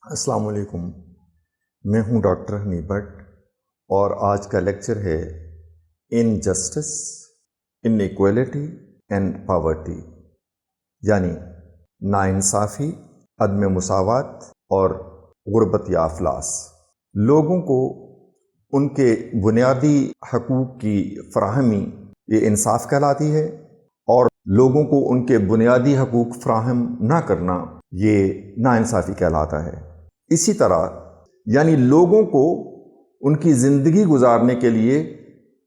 السلام علیکم، میں ہوں ڈاکٹر حنیف بٹ اور آج کا لیکچر ہے injustice inequality and poverty, یعنی ناانصافی، عدم مساوات اور غربت یا افلاس۔ لوگوں کو ان کے بنیادی حقوق کی فراہمی یہ انصاف کہلاتی ہے، اور لوگوں کو ان کے بنیادی حقوق فراہم نہ کرنا یہ ناانصافی کہلاتا ہے۔ اسی طرح یعنی لوگوں کو ان کی زندگی گزارنے کے لیے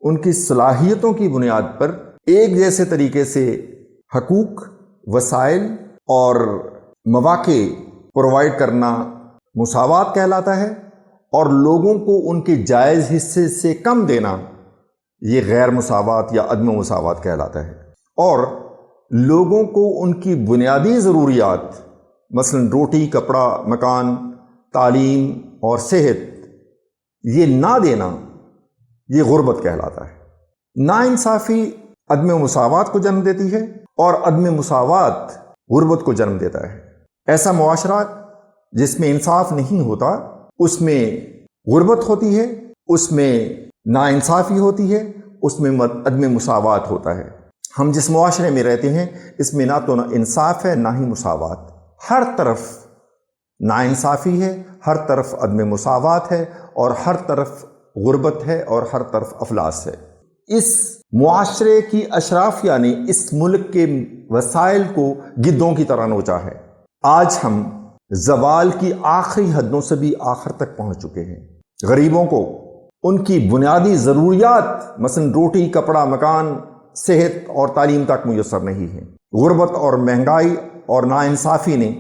ان کی صلاحیتوں کی بنیاد پر ایک جیسے طریقے سے حقوق، وسائل اور مواقع پرووائڈ کرنا مساوات کہلاتا ہے، اور لوگوں کو ان کے جائز حصے سے کم دینا یہ غیر مساوات یا عدم مساوات کہلاتا ہے۔ اور لوگوں کو ان کی بنیادی ضروریات مثلا روٹی، کپڑا، مکان، تعلیم اور صحت یہ نہ دینا یہ غربت کہلاتا ہے۔ ناانصافی عدم مساوات کو جنم دیتی ہے اور عدم مساوات غربت کو جنم دیتا ہے۔ ایسا معاشرہ جس میں انصاف نہیں ہوتا اس میں غربت ہوتی ہے، اس میں ناانصافی ہوتی ہے، اس میں عدم مساوات ہوتا ہے۔ ہم جس معاشرے میں رہتے ہیں اس میں نہ تو انصاف ہے نہ ہی مساوات، ہر طرف ناانصافی ہے، ہر طرف عدم مساوات ہے، اور ہر طرف غربت ہے، اور ہر طرف افلاس ہے۔ اس معاشرے کی اشرافیہ نے اس ملک کے وسائل کو گدوں کی طرح نوچا ہے۔ آج ہم زوال کی آخری حدوں سے بھی آخر تک پہنچ چکے ہیں۔ غریبوں کو ان کی بنیادی ضروریات مثلا روٹی، کپڑا، مکان، صحت اور تعلیم تک میسر نہیں ہے۔ غربت اور مہنگائی اور ناانصافی نے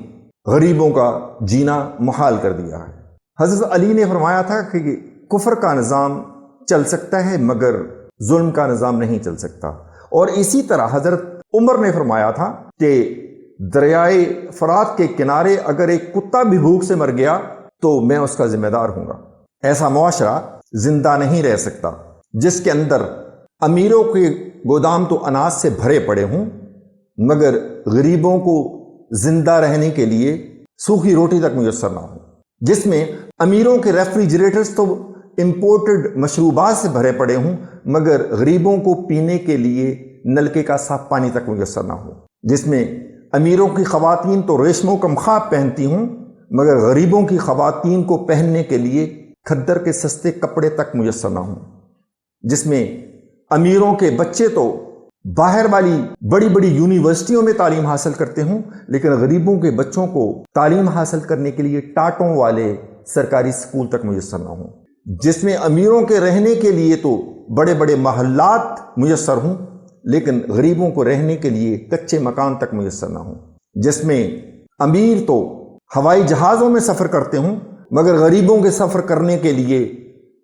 غریبوں کا جینا محال کر دیا ہے۔ حضرت علی نے فرمایا تھا کہ کفر کا نظام چل سکتا ہے مگر ظلم کا نظام نہیں چل سکتا، اور اسی طرح حضرت عمر نے فرمایا تھا کہ دریائے فرات کے کنارے اگر ایک کتا بھی بھوک سے مر گیا تو میں اس کا ذمہ دار ہوں گا۔ ایسا معاشرہ زندہ نہیں رہ سکتا جس کے اندر امیروں کے گودام تو اناج سے بھرے پڑے ہوں مگر غریبوں کو زندہ رہنے کے لیے سوکھی روٹی تک میسر نہ ہو، جس میں امیروں کے ریفریجریٹرز تو امپورٹڈ مشروبات سے بھرے پڑے ہوں مگر غریبوں کو پینے کے لیے نلکے کا صاف پانی تک میسر نہ ہو، جس میں امیروں کی خواتین تو ریشموں کا مخاب پہنتی ہوں مگر غریبوں کی خواتین کو پہننے کے لیے کھدر کے سستے کپڑے تک میسر نہ ہوں، جس میں امیروں کے بچے تو باہر والی بڑی بڑی یونیورسٹیوں میں تعلیم حاصل کرتے ہوں لیکن غریبوں کے بچوں کو تعلیم حاصل کرنے کے لیے ٹاٹوں والے سرکاری سکول تک میسر نہ ہوں، جس میں امیروں کے رہنے کے لیے تو بڑے بڑے محلات میسر ہوں لیکن غریبوں کو رہنے کے لیے کچے مکان تک میسر نہ ہوں، جس میں امیر تو ہوائی جہازوں میں سفر کرتے ہوں مگر غریبوں کے سفر کرنے کے لیے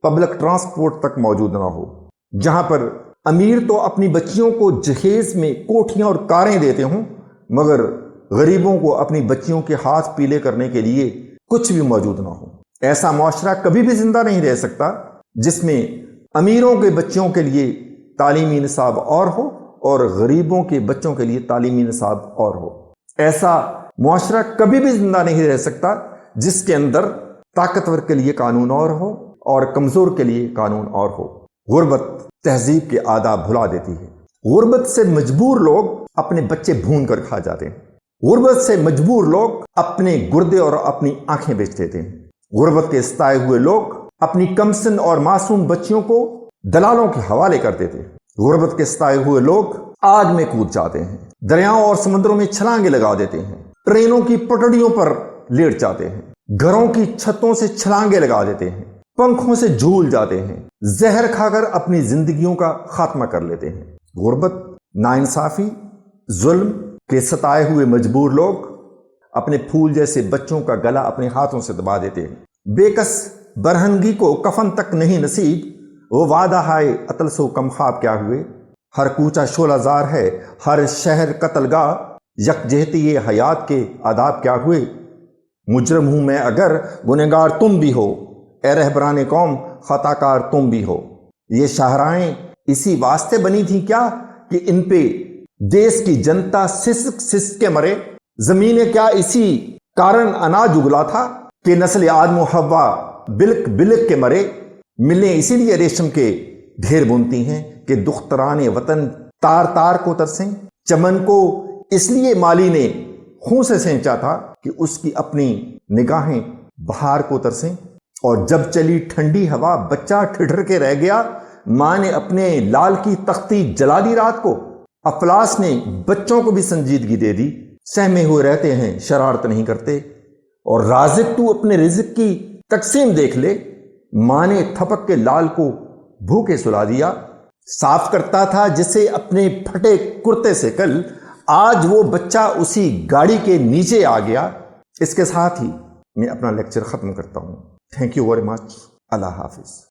پبلک ٹرانسپورٹ تک موجود نہ ہو، جہاں پر امیر تو اپنی بچیوں کو جہیز میں کوٹھیاں اور کاریں دیتے ہوں مگر غریبوں کو اپنی بچیوں کے ہاتھ پیلے کرنے کے لیے کچھ بھی موجود نہ ہو۔ ایسا معاشرہ کبھی بھی زندہ نہیں رہ سکتا جس میں امیروں کے بچوں کے لیے تعلیمی نصاب اور ہو اور غریبوں کے بچوں کے لیے تعلیمی نصاب اور ہو۔ ایسا معاشرہ کبھی بھی زندہ نہیں رہ سکتا جس کے اندر طاقتور کے لیے قانون اور ہو اور کمزور کے لیے قانون اور ہو۔ غربت تہذیب کے آداب بھلا دیتی ہے۔ غربت سے مجبور لوگ اپنے بچے بھون کر کھا جاتے ہیں۔ غربت سے مجبور لوگ اپنے گردے اور اپنی آنکھیں بیچ دیتے ہیں۔ غربت کے ستائے ہوئے لوگ اپنی کمسن اور معصوم بچیوں کو دلالوں کے حوالے کر دیتے ہیں۔ غربت کے ستائے ہوئے لوگ آگ میں کود جاتے ہیں، دریاؤں اور سمندروں میں چھلانگیں لگا دیتے ہیں، ٹرینوں کی پٹڑیوں پر لیٹ جاتے ہیں، گھروں کی چھتوں سے چھلانگیں لگا دیتے ہیں، پنکھوں سے جھول جاتے ہیں، زہر کھا کر اپنی زندگیوں کا خاتمہ کر لیتے ہیں۔ غربت، ناانصافی، ظلم کے ستائے ہوئے مجبور لوگ اپنے پھول جیسے بچوں کا گلا اپنے ہاتھوں سے دبا دیتے ہیں۔ بے کس برہنگی کو کفن تک نہیں نصیب، وہ وعدہ ہائے عطل سو کم خواب کیا ہوئے۔ ہر کوچہ شعلہ زار ہے، ہر شہر قتل گاہ، یکجہتی حیات کے آداب کیا ہوئے۔ مجرم ہوں میں اگر گنہگار تم بھی ہو، اے رہبران قوم خطا کار تم بھی ہو۔ یہ شاہراہیں اسی واسطے بنی تھی کیا کہ ان پہ دیس کی جنتا سسک سسک کے مرے؟ زمینیں کیا اسی کارن اناج اگلا تھا کہ نسل آدم و حوا بلک بلک کے مرے، ملیں اسی لیے ریشم کے ڈھیر بنتی ہیں کہ دختران وطن تار تار کو ترسیں۔ چمن کو اس لیے مالی نے خون سے سینچا تھا کہ اس کی اپنی نگاہیں بہار کو ترسیں، اور جب چلی ٹھنڈی ہوا بچہ ٹھٹر کے رہ گیا، ماں نے اپنے لال کی تختی جلا دی رات کو۔ افلاس نے بچوں کو بھی سنجیدگی دے دی، سہمے ہوئے رہتے ہیں شرارت نہیں کرتے، اور رازق تو اپنے رزق کی تقسیم دیکھ لے، ماں نے تھپک کے لال کو بھوکے سلا دیا۔ صاف کرتا تھا جسے اپنے پھٹے کرتے سے کل، آج وہ بچہ اسی گاڑی کے نیچے آ گیا۔ اس کے ساتھ ہی میں اپنا لیکچر ختم کرتا ہوں۔ Thank you very much. اللہ حافظ۔